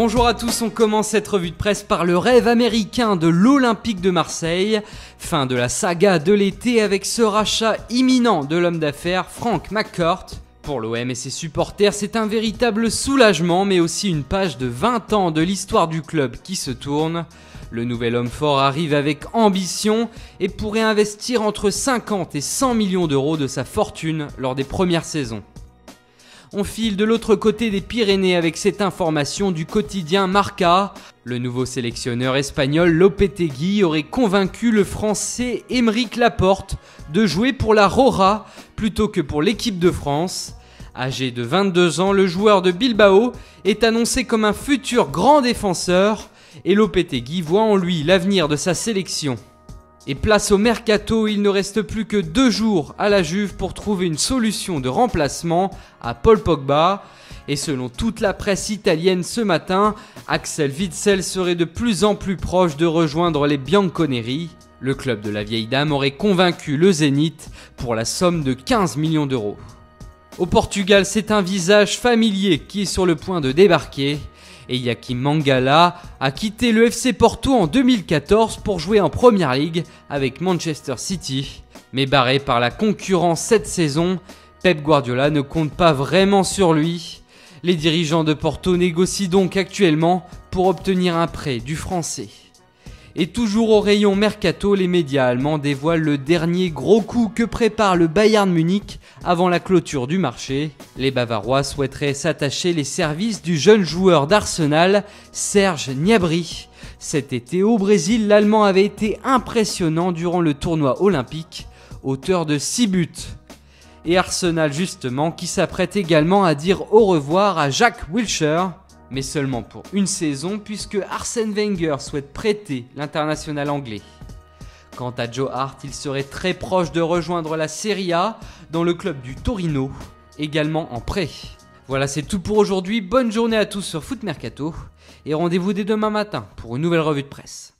Bonjour à tous, on commence cette revue de presse par le rêve américain de l'Olympique de Marseille. Fin de la saga de l'été avec ce rachat imminent de l'homme d'affaires Frank McCourt. Pour l'OM et ses supporters, c'est un véritable soulagement, mais aussi une page de 20 ans de l'histoire du club qui se tourne. Le nouvel homme fort arrive avec ambition et pourrait investir entre 50 et 100 millions d'euros de sa fortune lors des premières saisons. On file de l'autre côté des Pyrénées avec cette information du quotidien Marca. Le nouveau sélectionneur espagnol Lopetegui aurait convaincu le français Aymeric Laporte de jouer pour la Rora plutôt que pour l'équipe de France. Âgé de 22 ans, le joueur de Bilbao est annoncé comme un futur grand défenseur et Lopetegui voit en lui l'avenir de sa sélection. Et place au mercato, il ne reste plus que 2 jours à la Juve pour trouver une solution de remplacement à Paul Pogba. Et selon toute la presse italienne ce matin, Axel Witsel serait de plus en plus proche de rejoindre les Bianconeri. Le club de la vieille dame aurait convaincu le Zénith pour la somme de 15 millions d'euros. Au Portugal, c'est un visage familier qui est sur le point de débarquer. Et Yakim Mangala a quitté le FC Porto en 2014 pour jouer en Premier League avec Manchester City. Mais barré par la concurrence cette saison, Pep Guardiola ne compte pas vraiment sur lui. Les dirigeants de Porto négocient donc actuellement pour obtenir un prêt du Français. Et toujours au rayon mercato, les médias allemands dévoilent le dernier gros coup que prépare le Bayern Munich avant la clôture du marché. Les Bavarois souhaiteraient s'attacher les services du jeune joueur d'Arsenal, Serge Gnabry. Cet été au Brésil, l'Allemand avait été impressionnant durant le tournoi olympique, auteur de 6 buts. Et Arsenal justement qui s'apprête également à dire au revoir à Jack Wilshere. Mais seulement pour une saison puisque Arsène Wenger souhaite prêter l'international anglais. Quant à Joe Hart, il serait très proche de rejoindre la Serie A dans le club du Torino, également en prêt. Voilà, c'est tout pour aujourd'hui, bonne journée à tous sur Foot Mercato et rendez-vous dès demain matin pour une nouvelle revue de presse.